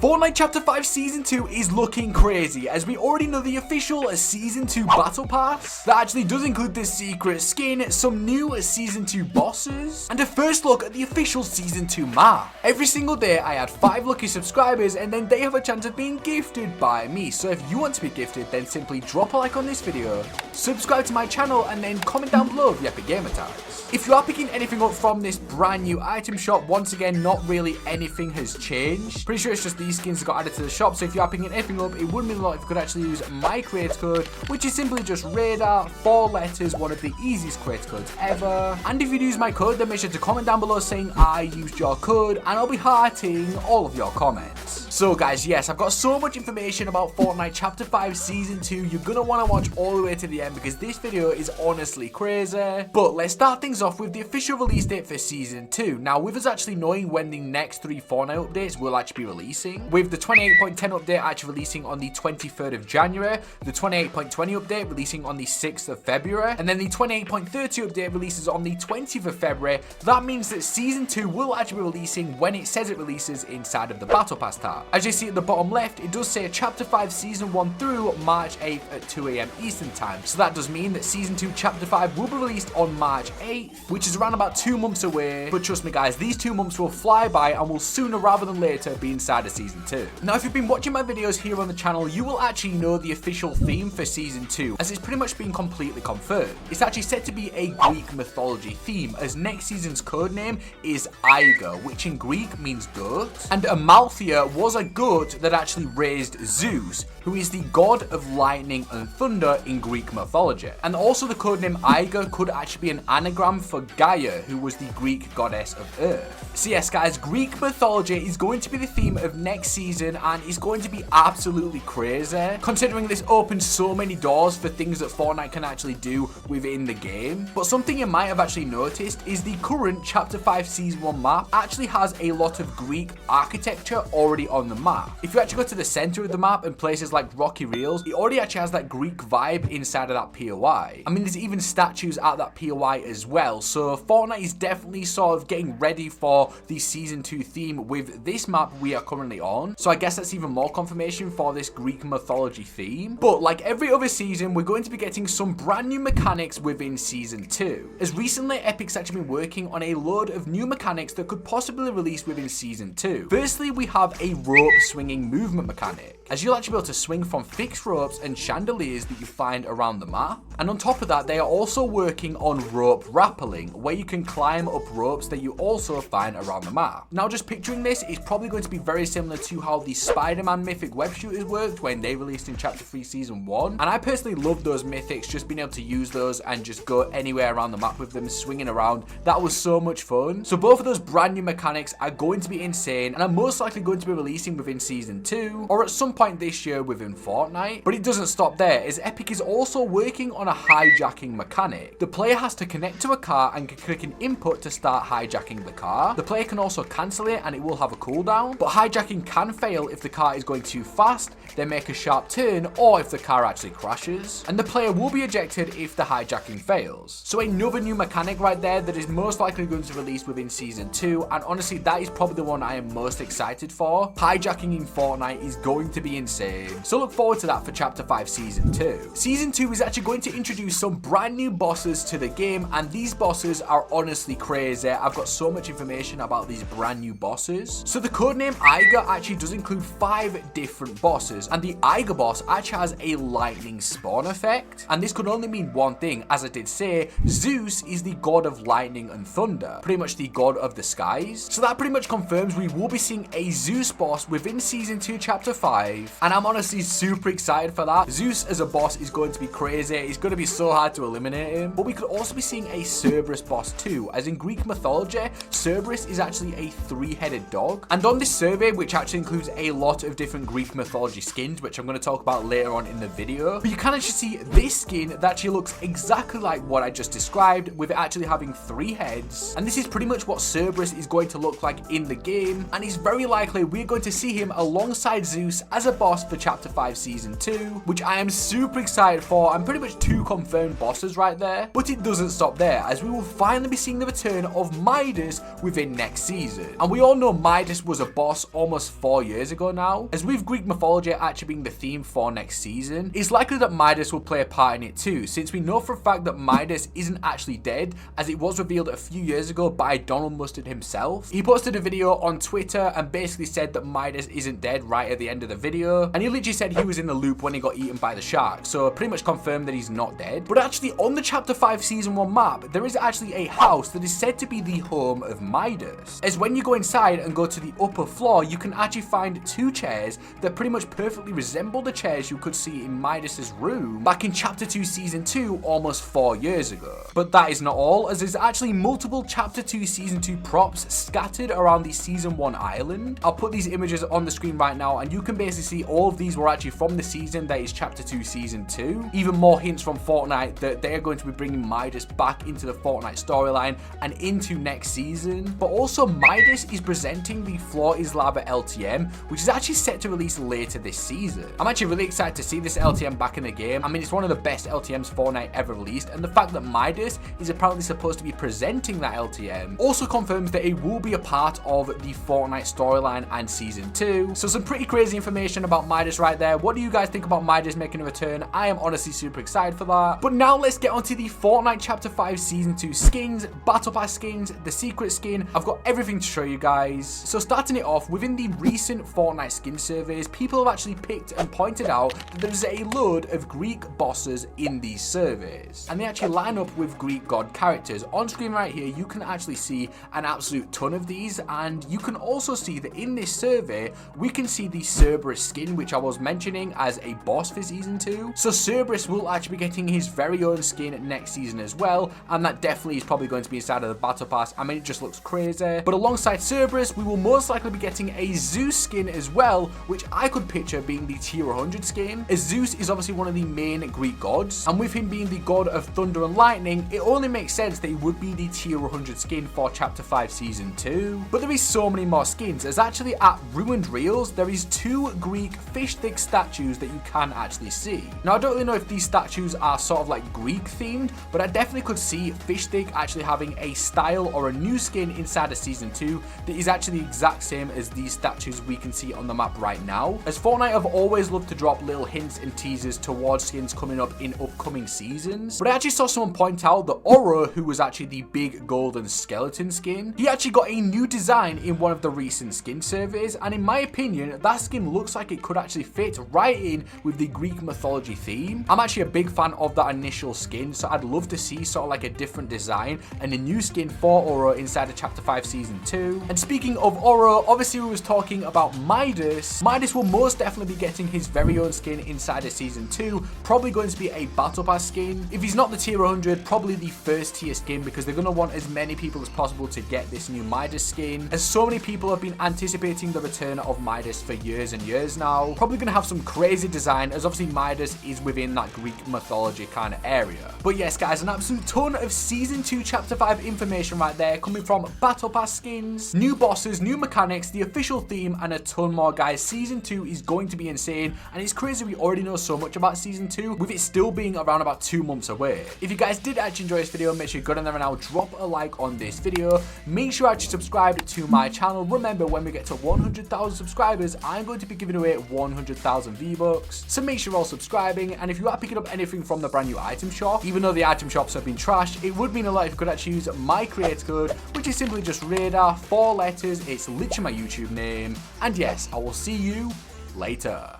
Fortnite Chapter 5 Season 2 is looking crazy, as we already know the official Season 2 Battle Pass. That actually does include the secret skin, some new Season 2 bosses, and a first look at the official Season 2 map. Every single day I add 5 lucky subscribers, and then they have a chance of being gifted by me. So if you want to be gifted, then simply drop a like on this video, subscribe to my channel, and then comment down below if you epic gamer tags. If you are picking anything up from this brand new item shop, once again, not really anything has changed. Pretty sure it's just these skins that got added to the shop, so if you are picking anything up, it would mean a lot if you could actually use my creator code, which is simply just Radr, 4 letters, one of the easiest creator codes ever. And if you use my code, then make sure to comment down below saying I used your code, and I'll be hearting all of your comments. So guys, yes, I've got so much information about Fortnite Chapter 5 Season 2, you're gonna want to watch all the way to the end because this video is honestly crazy. But let's start things off with the official release date for Season 2. Now, with us actually knowing when the next 3 Fortnite updates will actually be releasing, with the 28.10 update actually releasing on the 23rd of January, the 28.20 update releasing on the 6th of February, and then the 28.30 update releases on the 20th of February, that means that Season 2 will actually be releasing when it says it releases inside of the Battle Pass tab. As you see at the bottom left, it does say Chapter 5 Season 1 through March 8th at 2 AM Eastern Time. So that does mean that Season 2 Chapter 5 will be released on March 8th, which is around about 2 months away. But trust me guys, these 2 months will fly by and will sooner rather than later be inside of Season 2. Now, if you've been watching my videos here on the channel, you will actually know the official theme for Season 2, as it's pretty much been completely confirmed. It's actually said to be a Greek mythology theme, as next season's codename is Iger, which in Greek means goat, and Amalthea was a goat that actually raised Zeus, who is the god of lightning and thunder in Greek mythology. And also the codename Iger could actually be an anagram for Gaia, who was the Greek goddess of Earth. So yes guys, Greek mythology is going to be the theme of next season and is going to be absolutely crazy, considering this opens so many doors for things that Fortnite can actually do within the game. But something you might have actually noticed is the current Chapter 5 Season 1 map actually has a lot of Greek architecture already on the map. If you actually go to the center of the map and places like Rocky Reels, it already actually has that Greek vibe inside of that POI. I mean, there's even statues at that POI as well, so Fortnite is definitely sort of getting ready for the Season 2 theme with this map we are currently on. So I guess that's even more confirmation for this Greek mythology theme. But like every other season, we're going to be getting some brand new mechanics within Season 2. As recently, Epic's actually been working on a load of new mechanics that could possibly release within Season 2. Firstly, we have a rope swinging movement mechanic, as you'll actually be able to swing from fixed ropes and chandeliers that you find around the map. And on top of that, they are also working on rope rappelling, where you can climb up ropes that you also find around the map. Now, just picturing this, it's probably going to be very similar to how the Spider-Man mythic web shooters worked when they released in Chapter 3 Season 1. And I personally love those mythics, just being able to use those and just go anywhere around the map with them, swinging around. That was so much fun. So both of those brand new mechanics are going to be insane and are most likely going to be releasing within Season 2 or at some point this year within Fortnite. But it doesn't stop there, as Epic is also working on a hijacking mechanic. The player has to connect to a car and can click an input to start hijacking the car. The player can also cancel it and it will have a cooldown, but hijacking can fail if the car is going too fast, they make a sharp turn, or if the car actually crashes, and the player will be ejected if the hijacking fails. So another new mechanic right there that is most likely going to release within Season 2, and honestly that is probably the one I am most excited for. Hijacking in Fortnite is going to be insane, so look forward to that for Chapter 5 Season 2. Season 2 is actually going to introduce some brand new bosses to the game, and these bosses are honestly crazy. I've got so much information about these brand new bosses. So the codename Iger actually does include 5 different bosses, and the Iger boss actually has a lightning spawn effect, and this could only mean one thing. As I did say, Zeus is the god of lightning and thunder, pretty much the god of the skies. So that pretty much confirms we will be seeing a Zeus boss within Season 2 Chapter 5, and I'm honestly super excited for that. Zeus as a boss is going to be crazy. It's going to be so hard to eliminate him. But we could also be seeing a Cerberus boss too, as in Greek mythology, Cerberus is actually a 3-headed dog. And on this survey, which actually includes a lot of different Greek mythology skins, which I'm going to talk about later on in the video, but you can actually see this skin that actually looks exactly like what I just described, with it actually having 3 heads. And this is pretty much what Cerberus is going to look like in the game, and it's very likely we're going to see him alongside Zeus as as a boss for Chapter 5 Season 2, which I am super excited for, and pretty much 2 confirmed bosses right there. But it doesn't stop there, as we will finally be seeing the return of Midas within next season. And we all know Midas was a boss almost 4 years ago now. As with Greek mythology actually being the theme for next season, it's likely that Midas will play a part in it too, since we know for a fact that Midas isn't actually dead, as it was revealed a few years ago by Donald Mustard himself. He posted a video on Twitter and basically said that Midas isn't dead right at the end of the video, and he literally said he was in the loop when he got eaten by the shark, so pretty much confirmed that he's not dead. But actually on the Chapter 5 Season 1 map, there is actually a house that is said to be the home of Midas, as when you go inside and go to the upper floor, you can actually find 2 chairs that pretty much perfectly resemble the chairs you could see in Midas's room back in Chapter 2 Season 2 almost 4 years ago. But that is not all, as there's actually multiple Chapter 2 Season 2 props scattered around the Season 1 island. I'll put these images on the screen right now, and you can basically see all of these were actually from the season that is Chapter 2 Season 2. Even more hints from Fortnite that they're going to be bringing Midas back into the Fortnite storyline and into next season. But also Midas is presenting the Floor is Lava LTM, which is actually set to release later this season. I'm actually really excited to see this LTM back in the game. I mean, it's one of the best LTMs Fortnite ever released, and the fact that Midas is apparently supposed to be presenting that LTM also confirms that it will be a part of the Fortnite storyline and Season 2. So some pretty crazy information about Midas right there. What do you guys think about Midas making a return? I am honestly super excited for that. But now let's get onto the Fortnite Chapter 5 Season 2 skins, Battle Pass skins, the secret skin. I've got everything to show you guys. So starting it off, within the recent Fortnite skin surveys, people have actually picked and pointed out that there's a load of Greek bosses in these surveys, and they actually line up with Greek god characters. On screen right here, you can actually see an absolute ton of these, and you can also see that in this survey, we can see the Cerberus skin, which I was mentioning as a boss for Season 2. So Cerberus will actually be getting his very own skin next season as well, and that definitely is probably going to be inside of the Battle Pass. I mean, it just looks crazy. But alongside Cerberus, we will most likely be getting a Zeus skin as well, which I could picture being the tier 100 skin, as Zeus is obviously one of the main Greek gods, and with him being the god of thunder and lightning, it only makes sense that he would be the tier 100 skin for Chapter 5 Season 2. But there is so many more skins, as actually at Ruined Reels, there is 2 Greek fish-thick statues that you can actually see. Now, I don't really know if these statues are sort of like Greek themed, but I definitely could see fish-thick actually having a style or a new skin inside of Season 2 that is actually the exact same as these statues we can see on the map right now, as Fortnite have always loved to drop little hints and teasers towards skins coming up in upcoming seasons. But I actually saw someone point out that Oro, who was actually the big golden skeleton skin, he actually got a new design in one of the recent skin surveys, and in my opinion, that skin looks like it could actually fit right in with the Greek mythology theme. I'm actually a big fan of that initial skin, so I'd love to see sort of like a different design and a new skin for Oro inside of Chapter 5 Season 2. And speaking of Oro, obviously we was talking about Midas. Midas will most definitely be getting his very own skin inside of Season 2, probably going to be a Battle Pass skin. If he's not the tier 100, probably the first tier skin, because they're going to want as many people as possible to get this new Midas skin, as so many people have been anticipating the return of Midas for years and years now. Probably going to have some crazy design, as obviously Midas is within that Greek mythology kind of area. But yes guys, an absolute ton of Season 2 Chapter 5 information right there, coming from Battle Pass skins, new bosses, new mechanics, the official theme, and a ton more guys. Season 2 is going to be insane, and it's crazy we already know so much about Season 2 with it still being around about 2 months away. If you guys did actually enjoy this video, make sure you go down there and now drop a like on this video. Make sure you actually subscribe to my channel. Remember, when we get to 100,000 subscribers, I'm going to be giving away 100,000 V-Bucks, so make sure you're all subscribing. And if you are picking up anything from the brand new item shop, even though the item shops have been trashed, it would mean a lot if you could actually use my creator code, which is simply just Radr, 4 letters. It's literally my YouTube name. And yes, I will see you later.